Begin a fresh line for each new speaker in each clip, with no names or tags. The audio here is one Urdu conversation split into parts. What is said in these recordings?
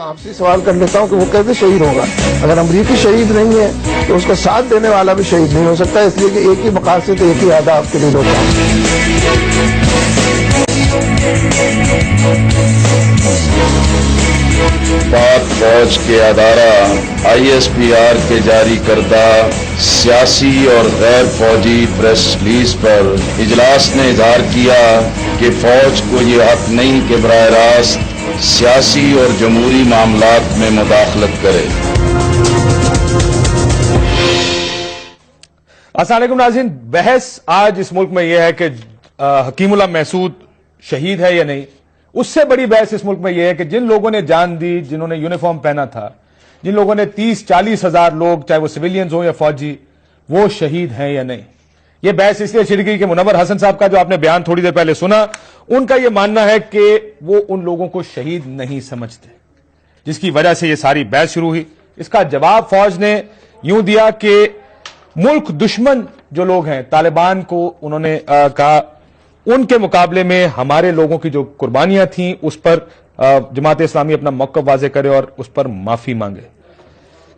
آپ سے سوال کر لیتا ہوں کہ وہ کیسے شہید ہوگا؟ اگر امریکی شہید نہیں ہے تو اس کا ساتھ دینے والا بھی شہید نہیں ہو سکتا، اس لیے کہ ایک ہی مقاصد ایک ہی اہداف کے لیے لوگ
پاک فوج کے ادارہ ISPR کے جاری کردہ سیاسی اور غیر فوجی پریس ریلیز پر اجلاس نے اظہار کیا کہ فوج کو یہ حق نہیں کہ براہ راست سیاسی اور جمہوری معاملات میں مداخلت کرے۔
السلام علیکم ناظرین، بحث آج اس ملک میں یہ ہے کہ حکیم اللہ محسود شہید ہے یا نہیں۔ اس سے بڑی بحث اس ملک میں یہ ہے کہ جن لوگوں نے جان دی، جنہوں نے یونیفارم پہنا تھا، جن لوگوں نے 30-40 ہزار لوگ، چاہے وہ سویلینز ہوں یا فوجی، وہ شہید ہیں یا نہیں۔ یہ بحث اس لیے چھڑ گئی کہ منور حسن صاحب کا جو آپ نے بیان تھوڑی دیر پہلے سنا، ان کا یہ ماننا ہے کہ وہ ان لوگوں کو شہید نہیں سمجھتے، جس کی وجہ سے یہ ساری بحث شروع ہوئی۔ اس کا جواب فوج نے یوں دیا کہ ملک دشمن جو لوگ ہیں، طالبان کو انہوں نے کہا ان کے مقابلے میں ہمارے لوگوں کی جو قربانیاں تھیں اس پر جماعت اسلامی اپنا موقف واضح کرے اور اس پر معافی مانگے۔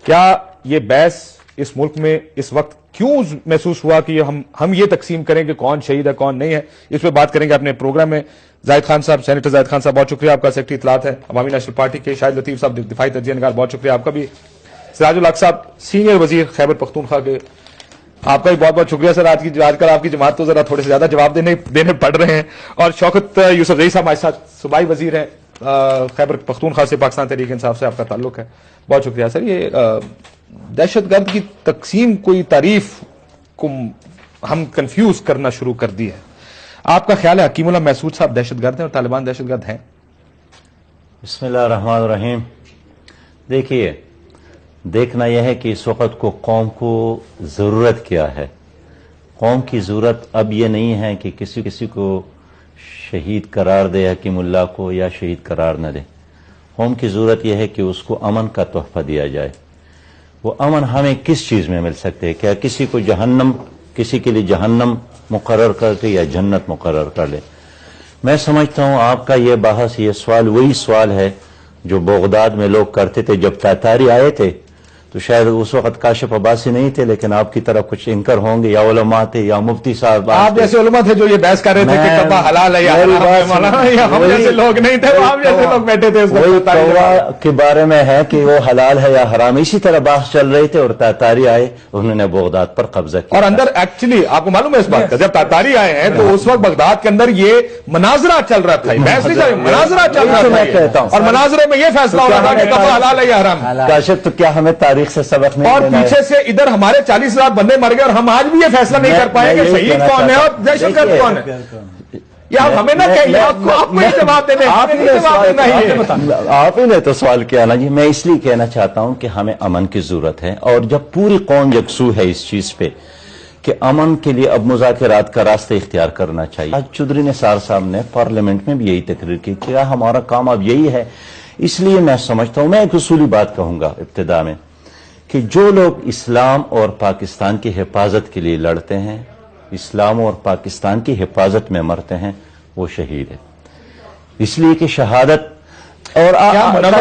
کیا یہ بحث اس ملک میں اس وقت کیوں محسوس ہوا کہ ہم یہ تقسیم کریں کہ کون شہید ہے کون نہیں ہے؟ اس پہ بات کریں گے اپنے پروگرام میں۔ زاہد خان صاحب، سینیٹر زاہد خان صاحب، بہت شکریہ آپ کا، سیکرٹری اطلاعات ہے عوامی نیشنل پارٹی کے۔ شاہد لطیف صاحب، دفاعی تجزیہ نگار، بہت شکریہ آپ کا بھی۔ سراج الحق صاحب، سینئر وزیر خیبر پختونخوا کے، آپ کا بھی بہت بہت شکریہ سر۔ آج کل آپ کی جماعت تو ذرا تھوڑے سے زیادہ جواب دینے پڑ رہے ہیں۔ اور شوکت یوسف زئی صاحب ہمارے ساتھ صوبائی وزیر ہیں خیبر پختونخوا سے، پاکستان تحریک انصاف سے آپ کا تعلق ہے، بہت شکریہ سر۔ یہ دہشت گرد کی تقسیم کوئی تعریف کو ہم کنفیوز کرنا شروع کر دی ہے۔ آپ کا خیال ہے حکیم اللہ محسود صاحب دہشت گرد ہیں اور طالبان دہشت گرد ہیں؟
بسم اللہ الرحمن الرحیم۔ دیکھیے، دیکھنا یہ ہے کہ اس وقت کو قوم کو ضرورت کیا ہے۔ قوم کی ضرورت اب یہ نہیں ہے کہ کسی کو شہید قرار دے حکیم اللہ کو یا شہید قرار نہ دے۔ قوم کی ضرورت یہ ہے کہ اس کو امن کا تحفہ دیا جائے۔ وہ امن ہمیں کس چیز میں مل سکتے ہیں؟ کیا کسی کے لیے جہنم مقرر کر کے یا جنت مقرر کر لے؟ میں سمجھتا ہوں آپ کا یہ بحث، یہ سوال وہی سوال ہے جو بغداد میں لوگ کرتے تھے جب تاتاری آئے تھے، تو شاید اس وقت کاشف عباسی نہیں تھے، لیکن آپ کی طرف کچھ انکر ہوں گے، یا علماء تھے یا مفتی صاحب۔
آپ جیسے علماء تھے جو یہ بحث کر رہے تھے کہ کعبہ حلال ہے یا حرام ہے مولانا، یا ہم جیسے لوگ نہیں تھے، آپ جیسے لوگ بیٹھے تھے اس
وہی
وقت
کعبہ کے بارے میں ہے کہ وہ حلال ہے یا حرام، اسی طرح بحث چل رہی تھے، اور تاتاری آئے، انہوں نے بغداد پر قبضہ کیا۔
اور اندر ایکچولی آپ کو معلوم ہے اس بات کا، جب تاتاری آئے ہیں تو اس وقت بغداد کے اندر یہ مناظرہ چل رہا تھا، بحث نہیں چل رہی، مناظرہ چل رہا تھا، اور مناظرے میں یہ فیصلہ ہو رہا تھا کہ کعبہ حلال ہے یا حرام ہے۔
کاشف، تو کیا ہمیں تاریخ سے سبق نہیں؟
اور پیچھے سے ادھر ہمارے 40,000 بندے مر گئے اور ہم آج بھی یہ فیصلہ نہیں کر پائے کہ شہید کون ہے اور دہشت گرد کون ہے۔ یا ہمیں نہ کہیے، آپ کو یہ جواب دینے،
آپ ہی نے تو سوال کیا نا جی۔ میں اس لیے کہنا چاہتا ہوں کہ ہمیں امن کی ضرورت ہے، اور جب پوری قوم یکسو ہے اس چیز پہ کہ امن کے لیے اب مذاکرات کا راستہ اختیار کرنا چاہیے۔ آج چودھری نثار صاحب نے پارلیمنٹ میں بھی یہی تقریر کی کہ ہمارا کام اب یہی ہے۔ اس لیے میں سمجھتا ہوں، میں ایک اصولی بات کہوں گا ابتدا میں، کہ جو لوگ اسلام اور پاکستان کی حفاظت کے لیے لڑتے ہیں، اسلام اور پاکستان کی حفاظت میں مرتے ہیں، وہ شہید ہے۔ اس لیے کہ شہادت، اور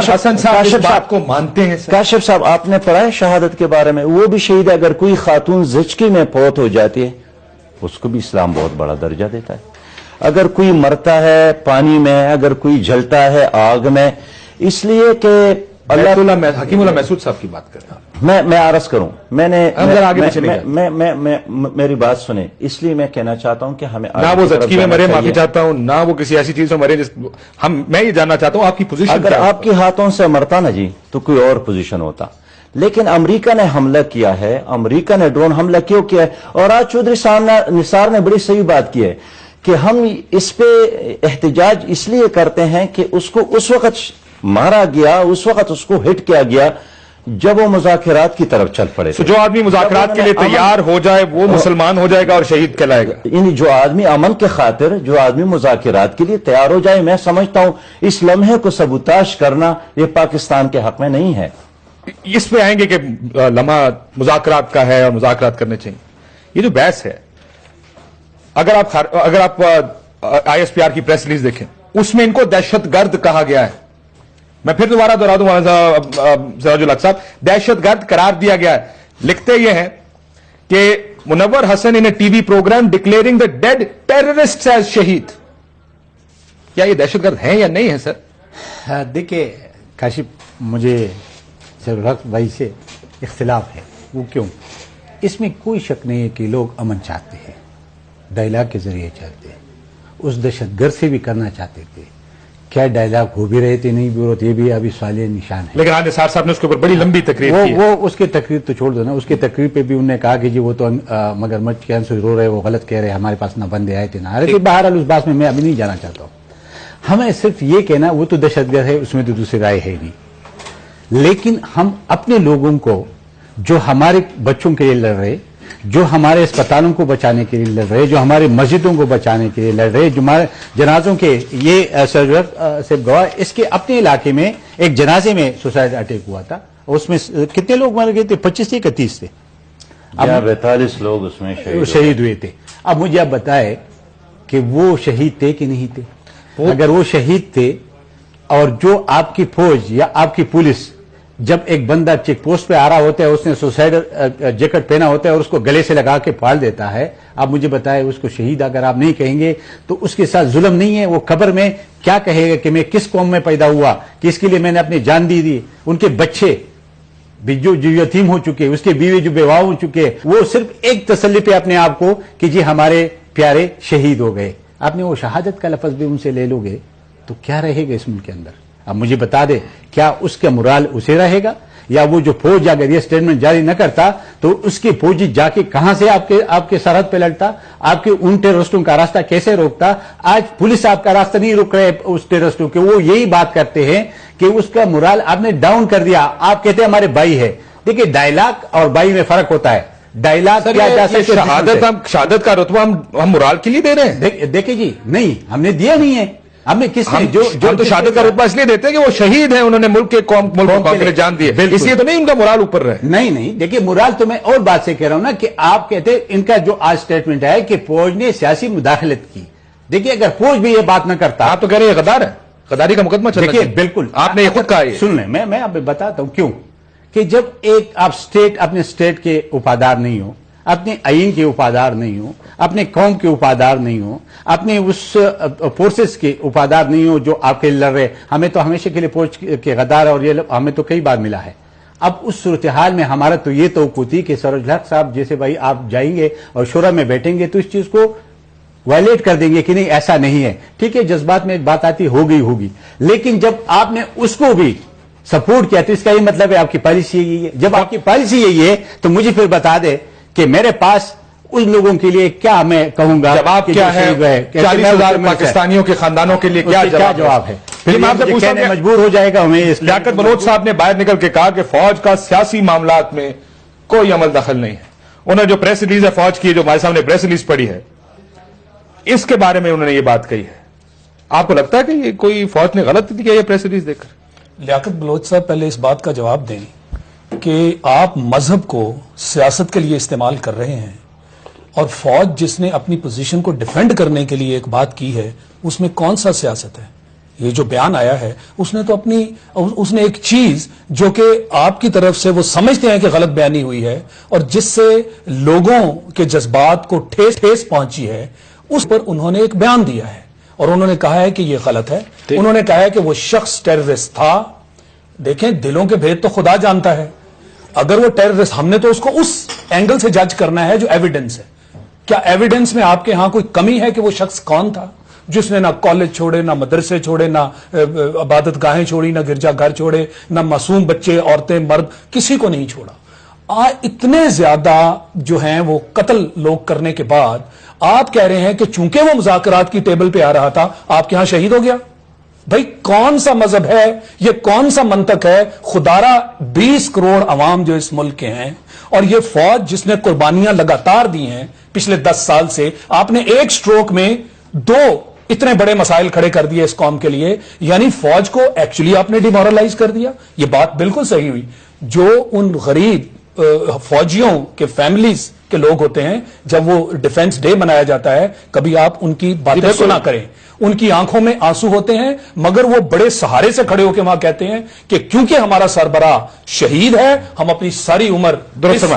حسن صاحب اس بات کو مانتے ہیں؟
کاشف صاحب، آپ نے پڑھا ہے شہادت کے بارے میں؟ وہ بھی شہید ہے۔ اگر کوئی خاتون زچگی میں فوت ہو جاتی ہے، اس کو بھی اسلام بہت بڑا درجہ دیتا ہے۔ اگر کوئی مرتا ہے پانی میں، اگر کوئی جلتا ہے آگ میں، اس لیے کہ
حکیم اللہ محسود صاحب کی بات کر رہا ہوں
میں عرض کروں، میری بات سنیں، اس لیے میں کہنا چاہتا ہوں کہ ہمیں
نہ وہ زچگی میں مرے، معافی چاہتا ہوں، نہ وہ کسی ایسی چیز میں مرے میں یہ جاننا چاہتا ہوں آپ کی پوزیشن۔
اگر آپ کے ہاتھوں سے مرتا نا جی تو کوئی اور پوزیشن ہوتا، لیکن امریکہ نے حملہ کیا ہے، امریکہ نے ڈرون حملہ کیوں کیا ہے؟ اور آج چودھری نثار نے بڑی صحیح بات کی ہے کہ ہم اس پہ احتجاج اس لیے کرتے ہیں کہ اس کو اس وقت مارا گیا، اس وقت اس کو ہٹ کیا گیا جب وہ مذاکرات کی طرف چل پڑے۔
جو آدمی مذاکرات کے لیے تیار ہو جائے وہ مسلمان ہو جائے گا اور شہید کہلائے گا۔
یعنی جو آدمی امن کے خاطر، جو آدمی مذاکرات کے لیے تیار ہو جائے، میں سمجھتا ہوں اس لمحے کو سبوتاش کرنا یہ پاکستان کے حق میں نہیں ہے۔
اس پہ آئیں گے کہ لمحہ مذاکرات کا ہے اور مذاکرات کرنے چاہیے۔ یہ جو بحث ہے، اگر آپ ISPR کی پریس ریلیز دیکھیں، اس میں ان کو دہشت گرد کہا گیا ہے۔ میں پھر دوبارہ دہرا دوں سراج الحق صاحب, دہشت گرد قرار دیا گیا ہے. لکھتے یہ ہیں کہ Munawar Hasan in a TV programme declaring the dead terrorist as shaheed. کیا یہ دہشت گرد ہیں یا نہیں ہے سر؟
دیکھیے کاشف, مجھے سراج الحق بھائی سے اختلاف ہے. وہ کیوں؟ اس میں کوئی شک نہیں ہے کہ لوگ امن چاہتے ہیں, ڈائلاگ کے ذریعے چاہتے ہیں, اس دہشت گرد سے بھی کرنا چاہتے تھے. کیا ڈائلاگ ہو بھی رہے تھے نہیں بھی رہے, یہ بھی ابھی سوالیہ نشان ہے.
لیکن آج نثار صاحب نے اس کے اوپر بڑی لمبی تقریر کی.
وہ اس کی تقریر تو چھوڑ دو نا, اس کی تقریر پہ بھی انہوں نے کہا کہ جی وہ تو مگر مچ کے سے رو رہے, وہ غلط کہہ رہے, ہمارے پاس نہ بندے آئے تھے نہ آ رہے تھے. بہرحال اس بات میں ابھی نہیں جانا چاہتا ہوں. ہمیں صرف یہ کہنا وہ تو دہشت گرد ہے, اس میں تو دوسری رائے ہے نہیں. لیکن ہم اپنے لوگوں کو جو ہمارے بچوں کے لیے لڑ رہے, جو ہمارے اسپتالوں کو بچانے کے لیے لڑ رہے, جو ہمارے مسجدوں کو بچانے کے لیے لڑ رہے, جو ہمارے جنازوں کے, یہ سرجرت سے گواہ, اس کے اپنے علاقے میں ایک جنازے میں سوسائڈ اٹیک ہوا تھا, اس میں کتنے لوگ مر گئے تھے؟ 25 تھے کہ 30 تھے؟
42 لوگ اس میں
شہید ہوئے تھے. اب مجھے آپ بتائے کہ وہ شہید تھے کہ نہیں تھے؟ اگر وہ شہید تھے اور جو آپ کی فوج یا آپ کی پولیس جب ایک بندہ چیک پوسٹ پہ آ رہا ہوتا ہے, اس نے سوسائڈ جیکٹ پہنا ہوتا ہے اور اس کو گلے سے لگا کے پھاڑ دیتا ہے, آپ مجھے بتائیں اس کو شہید اگر آپ نہیں کہیں گے تو اس کے ساتھ ظلم نہیں ہے؟ وہ قبر میں کیا کہے گا کہ میں کس قوم میں پیدا ہوا, کہ اس کے لیے میں نے اپنی جان دی دی. ان کے بچے جو یتیم ہو چکے, اس کے بیوی جو بیواہ ہو چکے, وہ صرف ایک تسلی پہ اپنے آپ کو کہ جی ہمارے پیارے شہید ہو گئے. آپ نے وہ شہادت کا لفظ بھی ان سے لے لو گے تو کیا رہے گا اس ملک کے اندر؟ اب مجھے بتا دے, کیا اس کا مرال اسے رہے گا؟ یا وہ جو فوج اگر یہ سٹیٹمنٹ جاری نہ کرتا تو اس کی فوجی جا کے کہاں سے آپ کے سرحد پہ لڑتا, آپ کے ان ٹیررسٹوں کا راستہ کیسے روکتا؟ آج پولیس آپ کا راستہ نہیں روک رہے اس ٹیررسٹوں کے, وہ یہی بات کرتے ہیں کہ اس کا مرال آپ نے ڈاؤن کر دیا. آپ کہتے ہیں ہمارے بھائی ہے. دیکھیے ڈائلاگ اور بھائی میں فرق ہوتا ہے. ڈائلاگ کیا جا سکتا,
شہادت کا رتبہ ہم مرال کے لیے دے رہے ہیں.
دیکھیں جی, نہیں ہم نے دیا نہیں ہے. ہم نے کس نے جو
تو شہادت کا رتبہ اس لیے دیتے ہیں کہ وہ شہید ہیں, انہوں نے ملک کے لیے جان دی ہے, اس لیے تو نہیں ان کا مرال اوپر رہے.
نہیں دیکھیے مرال تو میں اور بات سے کہہ رہا ہوں نا کہ آپ کہتے ہیں ان کا جو آج سٹیٹمنٹ ہے کہ فوج نے سیاسی مداخلت کی. دیکھیے اگر فوج بھی یہ بات نہ کرتا,
آپ تو کہہ رہے ہیں غدار ہے, غداری کا مقدمہ چل رہا ہے.
بالکل
آپ نے یہ خود کہا.
سن لیں, میں آپ بتاتا ہوں کیوں. کہ جب ایک آپ اپنے اسٹیٹ کے وفادار نہیں ہو, اپنے آئین کے وفادار نہیں ہو, اپنے قوم کے وفادار نہیں ہو, اپنے اس فورسز کے وفادار نہیں ہو جو آپ کے لڑ رہے. ہمیں تو ہمیشہ کے لیے فوج کے غدار, اور یہ ہمیں تو کئی بار ملا ہے. اب اس صورتحال میں ہمارا تو یہ توقع تھی کہ سراج الحق صاحب جیسے بھائی آپ جائیں گے اور شورا میں بیٹھیں گے تو اس چیز کو وائلیٹ کر دیں گے کہ نہیں ایسا نہیں ہے. ٹھیک ہے, جذبات میں بات آتی ہوگی, لیکن جب آپ نے اس کو بھی سپورٹ کیا تو اس کا یہ مطلب ہے آپ کی پالیسی یہی ہے. جب آپ کی پالیسی یہی ہے تو مجھے پھر بتا دے کہ میرے پاس ان لوگوں کے لیے کیا میں کہوں گا.
جواب کیا ہے 40,000 پاکستانیوں کے خاندانوں کے لیے کیا جواب ہے؟ پھر میں آپ سے پوچھتا ہوں,
مجبور ہو جائے گا ہمیں.
لیاقت بلوچ صاحب نے باہر نکل کے کہا کہ فوج کا سیاسی معاملات میں کوئی عمل دخل نہیں ہے. انہوں نے جو پریس ریلیز ہے فوج کی, جو ہمارے سامنے پریس ریلیز پڑھی ہے, اس کے بارے میں انہوں نے یہ بات کہی ہے. آپ کو لگتا ہے کہ یہ کوئی فوج نے غلط کیا یہ پریس ریلیز دے کر؟
لیاقت بلوچ صاحب پہلے اس بات کا جواب دیں کہ آپ مذہب کو سیاست کے لیے استعمال کر رہے ہیں, اور فوج جس نے اپنی پوزیشن کو ڈیفینڈ کرنے کے لیے ایک بات کی ہے, اس میں کون سا سیاست ہے؟ یہ جو بیان آیا ہے اس نے تو اس نے ایک چیز جو کہ آپ کی طرف سے وہ سمجھتے ہیں کہ غلط بیانی ہوئی ہے اور جس سے لوگوں کے جذبات کو ٹھیس پہنچی ہے, اس پر انہوں نے ایک بیان دیا ہے اور انہوں نے کہا ہے کہ یہ غلط ہے. انہوں نے کہا ہے کہ وہ شخص ٹیررسٹ تھا. دیکھیں, دلوں کے بھید تو خدا جانتا ہے. اگر وہ ٹیررسٹ, ہم نے تو اس کو اس اینگل سے جج کرنا ہے جو ایویڈنس ہے. کیا ایویڈنس میں آپ کے ہاں کوئی کمی ہے کہ وہ شخص کون تھا جس نے نہ کالج چھوڑے, نہ مدرسے چھوڑے, نہ عبادت گاہیں چھوڑی, نہ گرجا گھر چھوڑے, نہ معصوم بچے, عورتیں, مرد, کسی کو نہیں چھوڑا. اتنے زیادہ جو ہیں وہ قتل لوگ کرنے کے بعد آپ کہہ رہے ہیں کہ چونکہ وہ مذاکرات کی ٹیبل پہ آ رہا تھا آپ کے ہاں شہید ہو گیا. بھائی کون سا مذہب ہے یہ, کون سا منطق ہے؟ خدارہ 20 کروڑ عوام جو اس ملک کے ہیں, اور یہ فوج جس نے قربانیاں لگاتار دی ہیں پچھلے 10 سال سے, آپ نے ایک سٹروک میں 2 اتنے بڑے مسائل کھڑے کر دیے اس قوم کے لیے. یعنی فوج کو ایکچولی آپ نے ڈیمورلائز کر دیا. یہ بات بالکل صحیح ہوئی. جو ان غریب فوجیوں کے فیملیز کے لوگ ہوتے ہیں، جب وہ ڈیفنس ڈے منایا جاتا ہے کبھی آپ ان کی باتیں سنا کریں، ان کی آنکھوں میں آنسو ہوتے ہیں، مگر وہ بڑے سہارے سے کھڑے ہو کے وہاں کہتے ہیں کہ کیونکہ ہمارا سربراہ شہید ہے ہم اپنی ساری عمر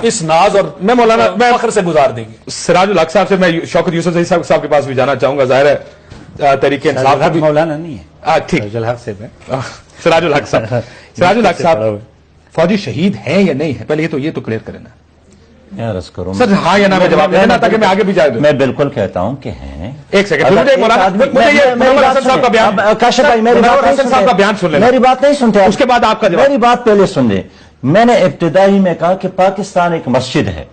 اس ناز اور
میں مولانا میں
فخر سے گزار دیں گے۔
سراج الحق صاحب سے میں شوکت یوسف صاحب کے پاس بھی جانا چاہوں گا، ظاہر ہے تحریک انصاف کا بھی
مولانا نہیں ہے،
ٹھیک
سراج الحق سے میں
سراج الحق صاحب، سراج الحق صاحب فوجی شہید ہیں یا نہیں ہے، پہلے یہ تو کلیئر کریں نا
میں عرض کروں
سر، ہاں یا نا میں جواب دینا تاکہ میں آگے بھی جا دوں۔
میں بالکل کہتا ہوں کہ ہیں۔
ایک سیکنڈ مجھے مولانا مجھے یہ منور حسن صاحب کا بیان،
کاشف بھائی میری
منور
بات
حسن صاحب کا بیان سن لینا،
میری بات نہیں سنتے آپ۔
اس کے بعد آپ کا جواب۔
میری بات پہلے سن لیں۔ میں نے ابتدائی میں کہا کہ پاکستان ایک مسجد ہے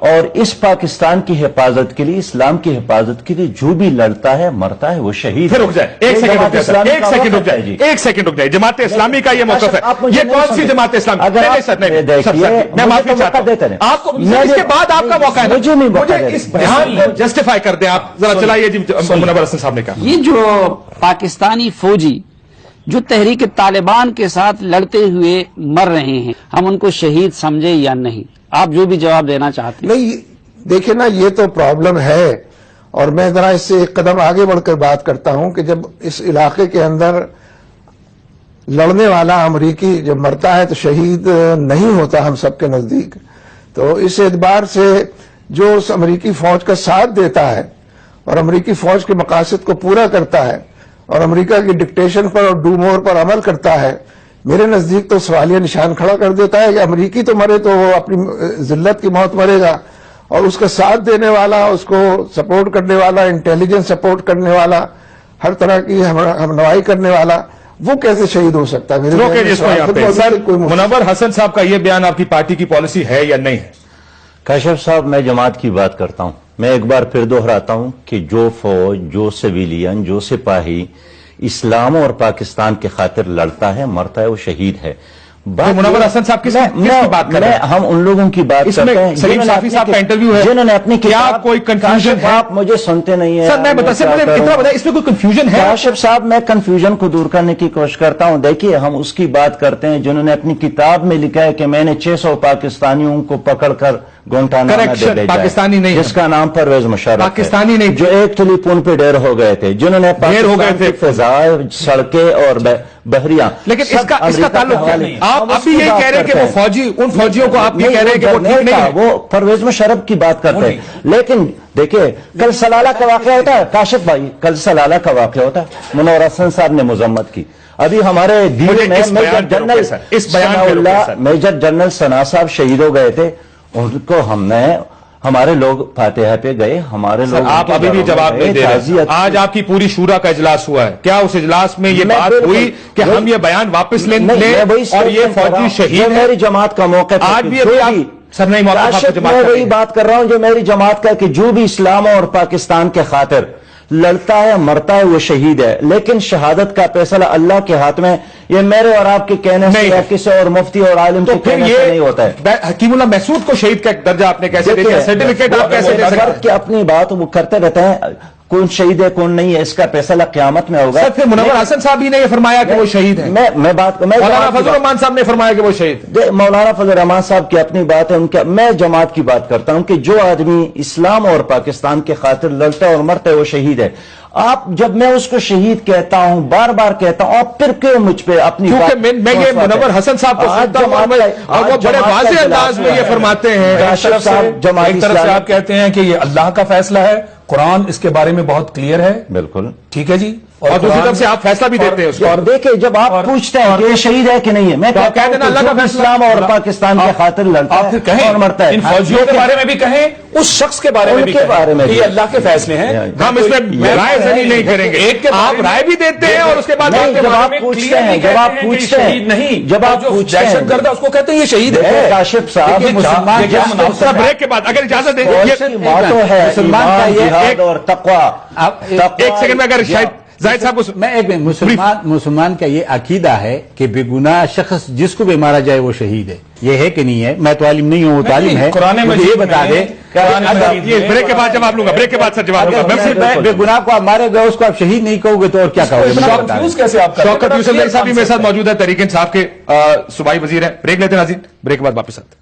اور اس پاکستان کی حفاظت کے لیے، اسلام کی حفاظت کے لیے جو بھی لڑتا ہے مرتا ہے وہ شہید
پھر رک جائے، ایک سیکنڈ رک جائے، ایک سیکنڈ رک جائے،
جی۔
ایک سیکنڈ رک جائے، جماعت اسلامی کا یہ موقف ہے، یہ کون سی جماعت اسلامی؟
اگر
نہیں سر، نہیں میں معافی چاہتا ہوں، آپ کو اس کے بعد آپ کا موقع ہے،
مجھے نہیں موقع
مجھے اس بیان کو جسٹیفائی کر دیں آپ ذرا، چلائیے جی منور حسن صاحب نے کہا۔
یہ جو پاکستانی فوجی جو تحریک طالبان کے ساتھ لڑتے ہوئے مر رہے ہیں، ہم ان کو شہید سمجھے یا نہیں؟ آپ جو بھی جواب دینا چاہتے ہیں۔
نہیں دیکھیں نا، یہ تو پرابلم ہے، اور میں ذرا اس سے ایک قدم آگے بڑھ کر بات کرتا ہوں کہ جب اس علاقے کے اندر لڑنے والا امریکی جب مرتا ہے تو شہید نہیں ہوتا ہم سب کے نزدیک، تو اس اعتبار سے جو اس امریکی فوج کا ساتھ دیتا ہے اور امریکی فوج کے مقاصد کو پورا کرتا ہے اور امریکہ کی ڈکٹیشن پر اور ڈو مور پر عمل کرتا ہے، میرے نزدیک تو سوالیہ نشان کھڑا کر دیتا ہے کہ امریکی تو مرے تو وہ اپنی ذلت کی موت مرے گا، اور اس کا ساتھ دینے والا، اس کو سپورٹ کرنے والا، انٹیلیجنس سپورٹ کرنے والا، ہر طرح کی ہمنوائی کرنے والا، وہ کیسے شہید ہو سکتا ہے؟ میرے
روکے جس کو یہاں پہ سر،
کوئی
منور حسن صاحب کا یہ بیان آپ کی پارٹی کی پالیسی ہے یا نہیں ہے؟
کاشف صاحب میں جماعت کی بات کرتا ہوں، میں ایک بار پھر دوہراتا ہوں کہ جو فوج، جو سویلین، جو سپاہی اسلام اور پاکستان کے خاطر لڑتا ہے مرتا ہے وہ شہید ہے۔
منور حسن صاحب کس کی بات کر رہے ہیں؟
ہم ان لوگوں کی بات
اس میں
کرتے ہیں
سلیم صافی صاحب کا انٹرویو ہے،
جنہوں نے اپنی
کیا کوئی کنفیوژن ہے؟
آپ مجھے سنتے نہیں ہیں
سر میں اتنا بتائیں، اس میں کوئی کنفیوژن ہے؟
کاشف صاحب میں کنفیوژن کو دور کرنے کی کوشش کرتا ہوں۔ دیکھیے ہم اس کی بات کرتے ہیں جنہوں نے اپنی کتاب میں لکھا ہے کہ میں نے 600 پاکستانیوں کو پکڑ کر گوانٹانامو میں دے بھیجا ہے،
پاکستانی نہیں،
جس کا نام پرویز مشرف ہے،
پاکستانی نہیں،
جو ایک ٹلی پون پہ ڈیر ہو گئے تھے، جنہوں نے پاکستان کی فضائیں، سڑکیں اور بحریاں،
لیکن اس کا تعلق کیا نہیں؟ آپ ابھی یہی کہہ رہے ہیں کہ وہ فوجی، ان فوجیوں کو آپ یہ کہہ رہے ہیں کہ وہ ٹھیک نہیں ہے،
وہ پرویز مشرف کی بات کرتے ہیں۔ لیکن دیکھیں کل سلالہ کا واقعہ ہوتا ہے کاشف بھائی، کل سلالہ کا واقعہ ہوتا ہے، منور حسن صاحب نے مذمت کی۔ ابھی ہمارے دین میں میجر جنرل ثنا صاحب شہید ہو گئے تھے، ان کو ہم نے، ہمارے لوگ فاتحہ پہ گئے، ہمارے لوگ،
آپ ابھی بھی جواب نہیں دے رہے۔ آج آپ کی پوری شورا کا اجلاس ہوا ہے، کیا اس اجلاس میں یہ بات ہوئی کہ ہم یہ بیان واپس لیں اور یہ فوجی شہید ہے؟
میری جماعت کا موقع
آج بھی سر نہیں موقع،
میں وہی بات کر رہا ہوں جو میری جماعت کا کہ جو بھی اسلام اور پاکستان کے خاطر لڑتا ہے مرتا ہے وہ شہید ہے، لیکن شہادت کا فیصلہ اللہ کے ہاتھ میں، یہ میرے اور آپ کے کہنے سے یا کسی اور مفتی اور عالم کے کہنے سے نہیں ہوتا ہے۔
حکیم اللہ محسود کو شہید کا درجہ آپ نے کیسے دے دیا؟ سرٹیفکیٹ آپ کیسے دے سکتے ہیں؟
کہ اپنی بات وہ کرتے رہتے ہیں، کون شہید ہے کون نہیں ہے اس کا فیصلہ قیامت میں ہوگا۔
سر پھر منور حسن صاحب ہی نے یہ فرمایا کہ وہ شہید ہے، مولانا فضل الرحمان صاحب نے فرمایا کہ وہ شہید ہے۔
مولانا فضل الرحمان صاحب کی اپنی بات ہے، ان کا، میں جماعت کی بات کرتا ہوں کہ جو آدمی اسلام اور پاکستان کے خاطر لڑتا ہے اور مرتا ہے وہ شہید ہے۔ آپ جب میں اس کو شہید کہتا ہوں، بار بار کہتا ہوں، آپ پھر کیوں مجھ پہ اپنی
کیونکہ میں یہ منور حسن صاحب کو سنتا ہوں اور وہ بڑے واضح انداز میں یہ فرماتے ہیں۔
ایک طرف سے آپ کہتے ہیں کہ یہ اللہ کا فیصلہ ہے، قرآن اس کے بارے میں بہت کلیئر ہے،
بالکل
ٹھیک ہے جی،
اور دوسری طرف سے آپ فیصلہ بھی دیتے ہیں اس کو۔
اور دیکھیں جب آپ پوچھتے ہیں کہ یہ شہید ہے کہ نہیں ہے، میں
کہہ دینا اللہ کا
اسلام اور پاکستان کے خاطر لڑتا
آپ پھر
ہے
کہیں
اور مرتا ہے۔
ان فوجیوں کے بارے میں بھی کہیں، اس شخص کے بارے میں بھی کہیں کہ یہ اللہ کے فیصلے ہیں۔
ہم اس میں رائے زنی نہیں کریں گے، آپ رائے بھی دیتے ہیں اور اس کے بعد
جب آپ پوچھتے ہیں، جب آپ پوچھتے ہیں،
نہیں،
جب آپ
پوچھتے ہیں دہشت گرد اس کو کہتے ہیں یہ شہید ہے۔
کاشف صاحب
بریک کے بعد اگر اجازت دیں
مسلمان کا جہاد اور تقوی،
ایک سیکنڈ میں اگر شاید زاہد صاحب کو
میں ایک مسلمان کا یہ عقیدہ ہے کہ بے گناہ شخص جس کو بھی مارا جائے وہ شہید ہے، یہ ہے کہ نہیں ہے؟ میں تو عالم نہیں ہوں، وہ تعلیم ہے،
قرآن
مجھے یہ بتا دے
یہ بریک کے بعد جواب لوں گا، بریک کے بعد سر جواب لوں گا۔
بے گناہ کو آپ مارے گئے اس کو آپ شہید نہیں کہو گے تو اور کیا کہو گے؟
کیسے آپ
شوکت یوسف صاحب بھی میرے ساتھ موجود ہے، تحریک انصاف کے صوبائی وزیر ہیں۔ بریک لیتے ہیں ناظرین، بریک کے بعد واپس آتے ہیں۔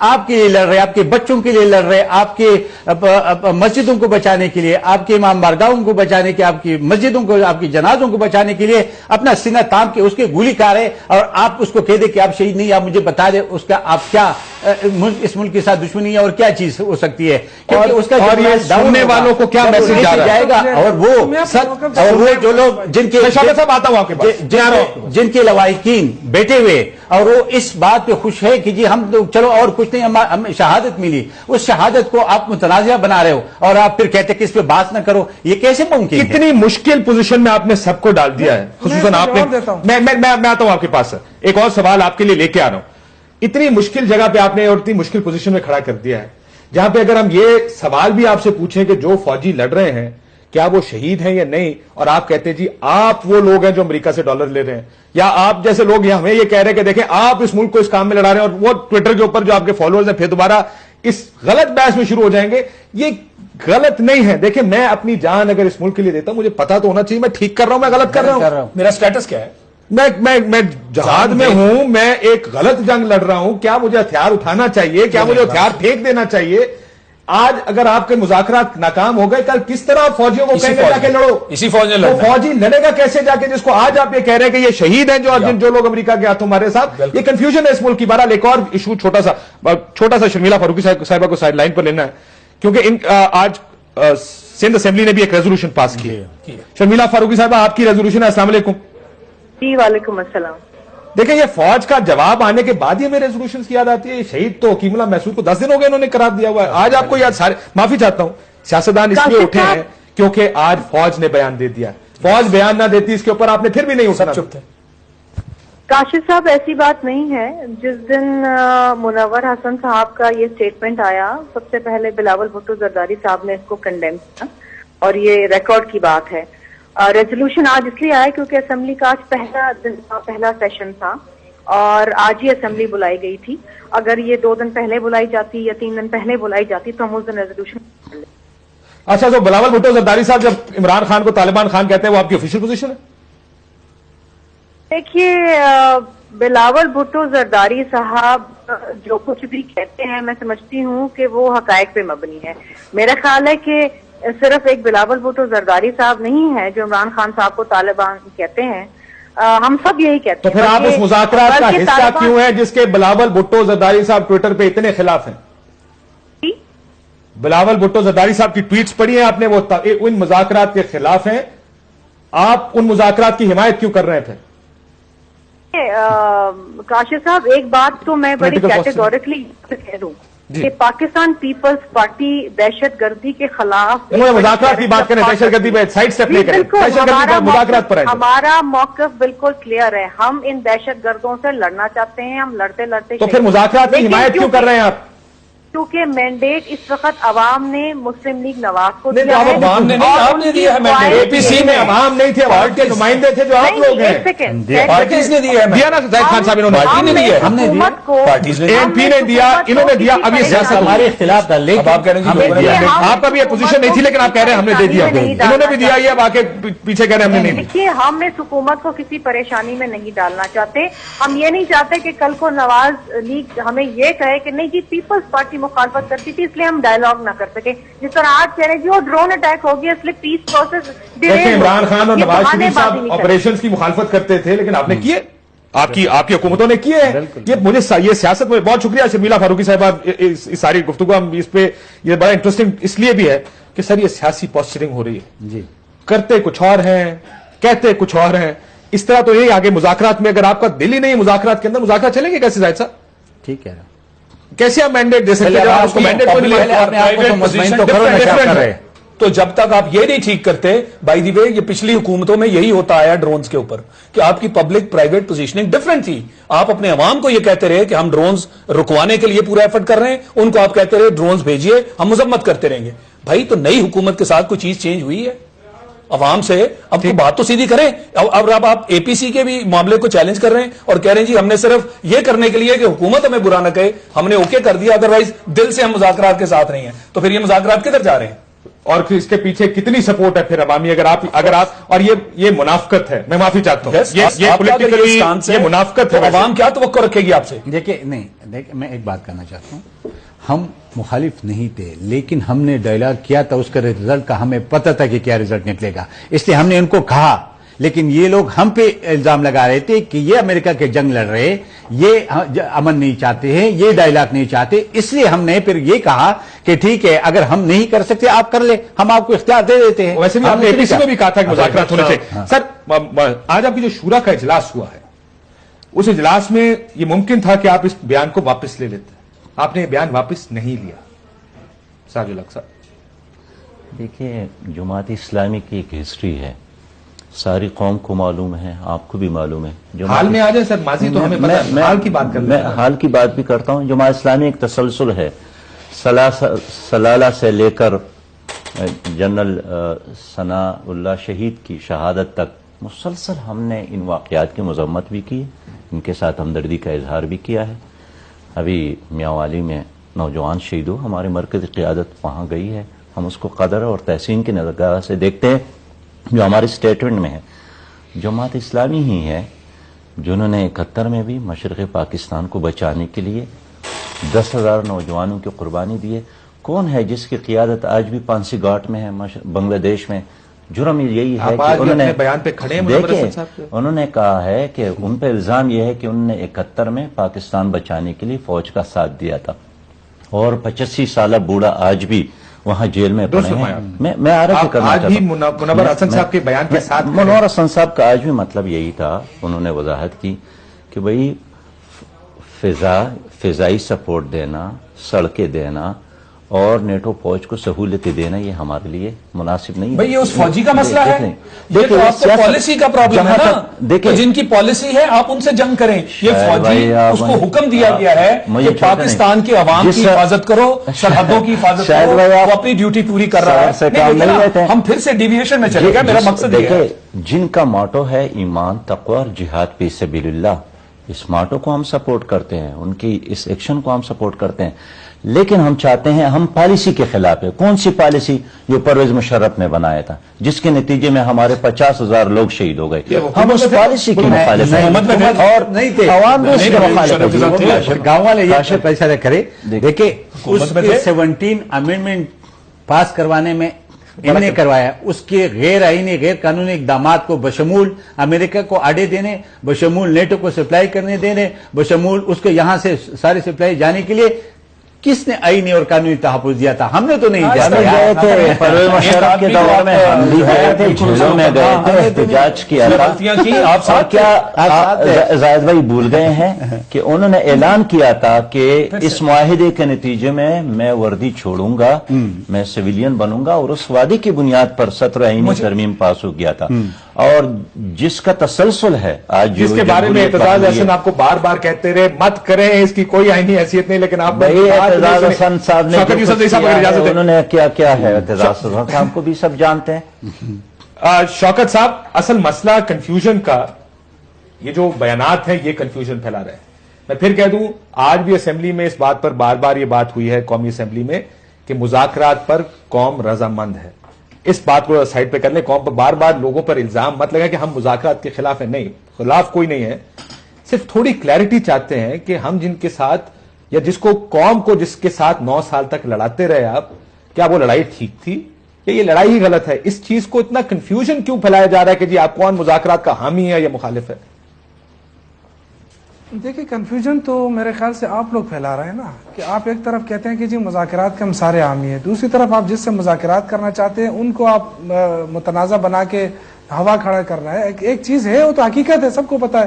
آپ کے لیے لڑ رہے, آپ کے بچوں کے لیے لڑ رہے, آپ کے مسجدوں کو بچانے کے لیے, آپ کے امام بارگاہوں کو بچانے کے, آپ کی مسجدوں کو, آپ کی جنازوں کو بچانے کے لیے اپنا سینہ تام کے اس کے گولی کار ہے, اور آپ اس کو کہہ دیں کہ آپ شہید نہیں, آپ مجھے بتا دیں اس کا آپ کیا اس ملک کے ساتھ دشمنی ہے اور کیا چیز ہو سکتی ہے, کیونکہ اس کا
اور یہ سننے والوں کو کیا میسج جا رہا ہے
جائے گا. اور وہ جو لوگ جن کے
صاحب آتا ہوں آپ کے پاس,
جن کے لواحقین بیٹھے ہوئے اور وہ اس بات پہ خوش ہے کہ جی ہم چلو اور کچھ نہیں, ہمیں شہادت ملی, اس شہادت کو آپ متنازعہ بنا رہے ہو اور آپ پھر کہتے کہ اس پہ بات نہ کرو, یہ کیسے ممکن ہے؟
کتنی مشکل پوزیشن میں آپ نے سب کو ڈال دیا ہے, خصوصاً آپ نے. میں آتا ہوں آپ کے پاس, ایک اور سوال آپ کے لیے لے کے آ رہا ہوں. اتنی مشکل جگہ پہ آپ نے اور اتنی مشکل پوزیشن میں کھڑا کر دیا ہے, جہاں پہ اگر ہم یہ سوال بھی آپ سے پوچھیں کہ جو فوجی لڑ رہے ہیں کیا وہ شہید ہیں یا نہیں, اور آپ کہتے ہیں جی آپ وہ لوگ ہیں جو امریکہ سے ڈالر لے رہے ہیں, یا آپ جیسے لوگ ہمیں یہ کہہ رہے ہیں کہ دیکھیں آپ اس ملک کو اس کام میں لڑا رہے ہیں, اور وہ ٹویٹر کے اوپر جو آپ کے فالوورز ہیں پھر دوبارہ اس غلط بحث میں شروع ہو جائیں گے. یہ غلط نہیں ہے. دیکھیں میں اپنی جان اگر اس ملک کے لیے دیتا ہوں, مجھے پتا تو ہونا چاہیے میں ٹھیک کر رہا ہوں, میں غلط کر رہا ہوں,
میرا سٹیٹس کیا ہے,
میں جہاد میں ہوں, میں ایک غلط جنگ لڑ رہا ہوں, کیا مجھے ہتھیار اٹھانا چاہیے, کیا مجھے ہتھیار پھینک دینا چاہیے؟ آج اگر آپ کے مذاکرات ناکام ہو گئے, کل کس طرح فوجیوں کو کہیں گے جا کے لڑو؟
اسی فوج نے
تو فوجی لڑے گا کیسے جا کے, جس کو آج آپ یہ کہہ رہے ہیں کہ یہ شہید ہیں جو لوگ امریکہ کے ہاتھوں ہمارے ساتھ, یہ کنفیوژن ہے اس ملک کی. بہرحال ایک اور ایشو چھوٹا سا شرمیلا فاروقی صاحبہ کو سائڈ لائن پر لینا ہے, کیونکہ آج سندھ اسمبلی نے بھی ایک ریزولوشن پاس کی ہے. شرمیلا فاروقی صاحبہ آپ کی ریزولوشن ہے. السلام علیکم.
جی وعلیکم السلام.
دیکھیں یہ فوج کا جواب آنے کے بعد ہی ہمیں ریزولوشن کی یاد آتی ہے. شہید تو حکیم اللہ محسود کو 10 دن ہو گئے انہوں نے قرار دیا ہوا ہے. آج آپ کو یاد, سارے معافی چاہتا ہوں, سیاستدان اس لیے اٹھے ہیں کیونکہ آج فوج نے بیان دے دیا. فوج بیان نہ دیتی اس کے اوپر آپ نے پھر بھی نہیں اٹھنا.
چپ تھے.
کاشف صاحب ایسی بات نہیں ہے. جس دن منور حسن صاحب کا یہ سٹیٹمنٹ آیا, سب سے پہلے بلاول بھٹو زرداری صاحب نے اس کو کنڈیم کیا, اور یہ ریکارڈ کی بات ہے. ریزولوشن آج اس لیے آیا کیونکہ اسمبلی کا آج پہلا سیشن تھا, اور آج ہی اسمبلی بلائی گئی تھی. اگر یہ 2 دن پہلے بلائی جاتی یا 3 دن پہلے بلائی جاتی تو ہم اس دن ریزولوشن.
اچھا, تو بلاول بھٹو زرداری صاحب جب عمران خان کو طالبان خان کہتے ہیں وہ آپ کی آفیشیل پوزیشن ہے؟
دیکھیے بلاول بھٹو زرداری صاحب جو کچھ بھی کہتے ہیں میں سمجھتی ہوں کہ وہ حقائق پہ مبنی ہے. میرا خیال ہے کہ صرف ایک بلاول بھٹو زرداری صاحب نہیں ہے جو عمران خان صاحب کو طالبان کہتے ہیں, ہم سب یہی کہتے ہیں.
تو پھر آپ اس مذاکرات کا حصہ کیوں ہیں جس کے بلاول بھٹو زرداری صاحب ٹویٹر پہ اتنے خلاف ہیں؟ بلاول بھٹو زرداری صاحب کی ٹویٹس پڑھی ہیں آپ نے, وہ ان مذاکرات کے خلاف ہیں, آپ ان مذاکرات کی حمایت کیوں کر رہے تھے؟
کاشف صاحب ایک بات تو میں بڑی کیٹیگوریکلی کہہ دوں کہ پاکستان پیپلز پارٹی دہشت گردی کے خلاف
مذاکرات کی بات کریں, دہشت گردی پہ سائڈ اسٹیپ لے کریں, دہشت گردی پر مذاکرات پر
ہمارا موقف بالکل کلیئر ہے. ہم ان دہشت گردوں سے لڑنا چاہتے ہیں, ہم لڑتے لڑتے.
تو پھر مذاکرات کی حمایت کیوں کر رہے ہیں آپ؟
کیونکہ مینڈیٹ اس وقت عوام نے مسلم لیگ نواز کو دیا
ہے. عوام نے نہیں, آپ نے دیا ہے مینڈیٹ. اے پی سی میں عوام نہیں تھے, عوام کے نمائندے تھے جو آپ لوگ ہیں.
پارٹیز نے دیا ہے,
دیا نا زاہد خان صاحب, انہوں نے
حکومت کو
اے ایم پی نے دیا, انہوں نے دیا. اب یہ سیاست
ہمارے خلاف تھا, لیکن
آپ کہہ رہے ہیں
آپ کا بھی یہ پوزیشن نہیں تھی, لیکن آپ کہہ رہے ہیں ہم نے دے دیا. انہوں نے بھی دیا, یہ اب آ کے پیچھے کہہ رہے ہیں ہم نے نہیں.
دیکھیے ہم اس حکومت کو کسی پریشانی میں نہیں ڈالنا چاہتے. ہم یہ نہیں چاہتے کہ کل کو نواز لیگ ہمیں یہ کہے کہ نہیں جی پیپلز پارٹی مخالفت کرتی تھی اس لیے ہم ڈائیلاگ نہ کر سکے. جس طرح آج کہہ رہے جی وہ ڈرون اٹیک ہو گیا اس لیے پیس پروسیس.
عمران خان اور نواز شریف صاحب آپریشنز کی مخالفت کرتے تھے, لیکن آپ نے کیے, آپ کی حکومتوں نے کیے ہیں. یہ سیاست میں بہت شکریہ شرمیلا فاروقی صاحبہ, اس ساری گفتگو ہم اس پہ یہ بڑا انٹرسٹنگ اس لیے بھی ہے کہ سر یہ سیاسی پوسچرنگ ہو رہی ہے.
جی
کرتے کچھ اور ہیں, کہتے کچھ اور ہیں. اس طرح تو یہ آگے مذاکرات میں اگر آپ کا دل ہی نہیں مذاکرات کے اندر, مذاکرات چلیں گے کیسے زاہد صاحب؟
ٹھیک ہے,
کیسے آپ مینڈیٹ دے سکتے ہیں؟
تو جب تک آپ یہ نہیں ٹھیک کرتے, بائی دی وے یہ پچھلی حکومتوں میں یہی ہوتا آیا ڈرونز کے اوپر کہ آپ کی پبلک پرائیویٹ پوزیشننگ ڈفرنٹ تھی. آپ اپنے عوام کو یہ کہتے رہے کہ ہم ڈرونز رکوانے کے لیے پورا ایفرٹ کر رہے ہیں, ان کو آپ کہتے رہے ڈرونز بھیجیے, ہم مذمت کرتے رہیں گے. بھائی تو نئی حکومت کے ساتھ کوئی چیز چینج ہوئی ہے عوام سے؟ اب تو بات تو سیدھی کریں. اب آپ اے پی سی کے بھی معاملے کو چیلنج کر رہے ہیں اور کہہ رہے ہیں جی ہم نے صرف یہ کرنے کے لیے کہ حکومت ہمیں برا نہ کہے ہم نے اوکے کر دیا, ادروائز دل سے ہم مذاکرات کے ساتھ نہیں ہیں. تو پھر یہ مذاکرات کدھر جا رہے ہیں؟
اور پھر اس کے پیچھے کتنی سپورٹ ہے پھر عوامی؟ اگر آپ اور یہ منافقت ہے, میں معافی چاہتا ہوں, یہ پولیٹیکلی یہ منافقت ہے.
عوام کیا توقع رکھے گی آپ سے؟
دیکھیں نہیں دیکھ میں ایک بات کرنا چاہتا ہوں، ہم مخالف نہیں تھے، لیکن ہم نے ڈائلاگ کیا تھا، اس کا رزلٹ کا ہمیں پتہ تھا کہ کیا رزلٹ نکلے گا، اس لیے ہم نے ان کو کہا، لیکن یہ لوگ ہم پہ الزام لگا رہے تھے کہ یہ امریکہ کے جنگ لڑ رہے، یہ امن نہیں چاہتے ہیں، یہ ڈائلاگ نہیں چاہتے، اس لیے ہم نے پھر یہ کہا کہ ٹھیک ہے اگر ہم نہیں کر سکتے آپ کر لیں، ہم آپ کو اختیار دے دیتے ہیں۔
ویسے بھی آپ نے اے پی سی میں بھی کہا تھا کہ مذاکرات ہونے چاہیے۔ سر آج آپ کی جو شورا کا اجلاس ہوا ہے، اس اجلاس میں یہ ممکن تھا کہ آپ اس بیان کو واپس لے لیتے، آپ نے یہ بیان واپس نہیں لیا۔ ساجد الحق صاحب،
دیکھیے جماعت اسلامی کی ایک ہسٹری ہے، ساری قوم کو معلوم ہے، آپ کو بھی معلوم ہے۔
حال میں آ جائے سر، ماضی تو ہمیں پتہ ہے، حال کی بات کر
میں حال کی بات بھی کرتا ہوں۔ جماعت اسلامی ایک تسلسل ہے، سلالہ سے لے کر جنرل ثناء اللہ شہید کی شہادت تک مسلسل ہم نے ان واقعات کی مذمت بھی کی، ان کے ساتھ ہمدردی کا اظہار بھی کیا ہے۔ ابھی میاوالی میں نوجوان شہید ہو، ہمارے مرکزی قیادت وہاں گئی ہے، ہم اس کو قدر اور تحسین کی نظرگاہ سے دیکھتے ہیں۔ جو ہمارے اسٹیٹمنٹ میں ہے، جماعت اسلامی ہی ہے جنہوں نے 71 میں بھی مشرق پاکستان کو بچانے کے لیے 10,000 نوجوانوں کی قربانی دی ہے۔ کون ہے جس کی قیادت آج بھی پانسی گھاٹ میں ہے بنگلہ دیش میں؟ جرم یہی ہے کہ انہوں نے
بیان پہ کھڑے ہیں،
انہوں نے کہا ہے کہ ان پہ الزام یہ ہے کہ انہوں نے 71 میں پاکستان بچانے کے لیے فوج کا ساتھ دیا تھا، اور 85 سالہ بوڑھا آج بھی وہاں جیل میں پڑے ہیں۔ میں عرض کرنا چاہتا ہوں،
منور حسن صاحب کے بیان کے ساتھ
منور حسن صاحب کا آج بھی مطلب یہی تھا، انہوں نے وضاحت کی کہ بھئی فضائی سپورٹ دینا، سڑکیں دینا اور نیٹو فوج کو سہولتیں دینا یہ ہمارے لیے مناسب نہیں ہے۔
بھئی یہ اس فوجی کا مسئلہ ہے، یہ تو آپ کو پالیسی کا پرابلم ہے نا، تو جن کی پالیسی ہے آپ ان سے جنگ کریں۔ یہ فوجی اس کو حکم دیا گیا ہے کہ پاکستان کے عوام کی حفاظت کرو، سرحدوں کی حفاظت کرو، وہ اپنی ڈیوٹی پوری کر رہا ہے۔ ہم پھر سے ڈیویشن میں چلے گا، میرا مقصد یہ ہے۔
جن کا موٹو ہے ایمان، تقوی اور جہاد فی سبیل اللہ، اس موٹو کو ہم سپورٹ کرتے ہیں، ان کی اس ایکشن کو ہم سپورٹ کرتے ہیں، لیکن ہم چاہتے ہیں، ہم پالیسی کے خلاف ہے۔ کون سی پالیسی؟ جو پرویز مشرف نے بنایا تھا، جس کے نتیجے میں ہمارے 50,000 لوگ شہید ہو گئے۔ ہم اس پالیسی کی مخالف ہیں اور عوام بھی اس کے مخالف ہیں۔
گاؤں والے یہ پیسہ نہ کرے۔ دیکھیں اس کے 17 امینڈمنٹ پاس کروانے میں انہوں نے کروایا، اس کے غیر آئینی غیر قانونی اقدامات کو بشمول امریکہ کو آڑے دینے، بشمول نیٹو کو سپلائی کرنے دینے، بشمول اس کو یہاں سے ساری سپلائی جانے کے لیے کس نے آئینی اور قانونی تحفظ دیا تھا؟ ہم نے تو نہیں دیا تھا۔
پرویز مشرف کے دور میں ہم بھی گئے تھے، جھیلوں میں گئے تھے، احتجاج کیا تھا۔ اور کیا زاہد بھائی بھول گئے ہیں کہ انہوں نے اعلان کیا تھا کہ اس معاہدے کے نتیجے میں وردی چھوڑوں گا، میں سویلین بنوں گا، اور اس وعدے کی بنیاد پر 17 آئینی ترمیم پاس ہو گیا تھا، اور جس کا تسلسل ہے آج،
جس کے بارے میں اعتزاز احسن آپ کو بار بار کہتے رہے مت کریں، اس کی کوئی آئینی حیثیت نہیں، لیکن آپ
اعتزاز حسن صاحب نے انہوں نے کیا ہے، اعتزاز حسن صاحب کو بھی سب جانتے ہیں۔
شوکت صاحب، اصل مسئلہ کنفیوژن کا، یہ جو بیانات ہیں یہ کنفیوژن پھیلا رہے ہیں۔ میں پھر کہہ دوں، آج بھی اسمبلی میں اس بات پر بار بار یہ بات ہوئی ہے، قومی اسمبلی میں، کہ مذاکرات پر قوم رضامند ہے۔ اس بات کو سائڈ پہ کر لیں، قوم پر بار بار لوگوں پر الزام مت لگا کہ ہم مذاکرات کے خلاف ہیں، نہیں، خلاف کوئی نہیں ہے، صرف تھوڑی کلیئرٹی چاہتے ہیں کہ ہم جن کے ساتھ، یا جس کو قوم کو جس کے ساتھ 9 سال تک لڑاتے رہے آپ، کیا وہ لڑائی ٹھیک تھی یا یہ لڑائی ہی غلط ہے؟ اس چیز کو اتنا کنفیوژن کیوں پھیلایا جا رہا ہے کہ جی آپ کون مذاکرات کا حامی ہے یا مخالف ہے؟
دیکھیں کنفیوژن تو میرے خیال سے آپ لوگ پھیلا رہے ہیں نا، کہ آپ ایک طرف کہتے ہیں کہ جی مذاکرات کے ہم سارے حامی ہیں، دوسری طرف آپ جس سے مذاکرات کرنا چاہتے ہیں ان کو آپ متنازع بنا کے ہوا کھڑا کرنا ہے۔ ایک چیز ہے، وہ تو حقیقت ہے، سب کو پتا ہے۔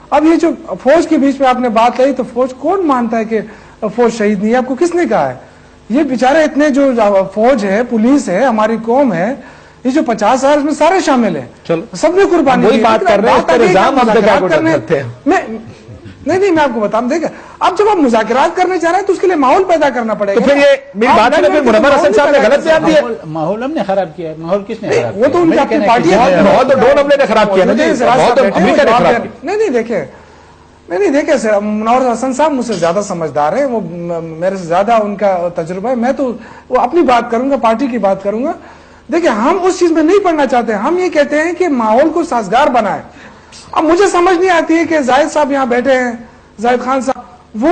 اب یہ جو فوج کے بیچ میں آپ نے بات کہی، تو فوج کون مانتا ہے کہ فوج شہید نہیں ہے؟ آپ کو کس نے کہا ہے؟ یہ بیچارے اتنے جو فوج ہے، پولیس ہے، ہماری قوم ہے، یہ جو 50,000 اس میں سارے شامل ہیں، سب نے قربانی دی۔
بات کر رہے ہیں،
نہیں میں آپ کو بتاؤں، دیکھیں اب جب آپ مذاکرات کرنے چاہ رہے ہیں تو اس کے لیے ماحول پیدا کرنا پڑے گا۔
تو پھر یہ میری بات ہے، پھر منور حسن صاحب نے غلط بیان دیا۔
ماحول ہم نے خراب کیا ہے، ماحول کس نے خراب کیا؟
وہ تو ان کی اپنی پارٹی ہے،
بہت ڈون حملے نے خراب کیا نا جی، بہت امریکہ نے خراب کیا۔
نہیں دیکھیں منور حسن صاحب مجھ سے زیادہ سمجھدار ہیں، وہ میرے سے زیادہ ان کا تجربہ ہے، میں تو وہ اپنی بات کروں گا، پارٹی کی بات کروں گا۔ دیکھیں ہم اس چیز میں نہیں پڑنا چاہتے، ہم یہ کہتے ہیں کہ ماحول کو سازگار بنائے۔ اب مجھے سمجھ نہیں آتی ہے کہ زاہد صاحب یہاں بیٹھے ہیں، زاہد خان صاحب، وہ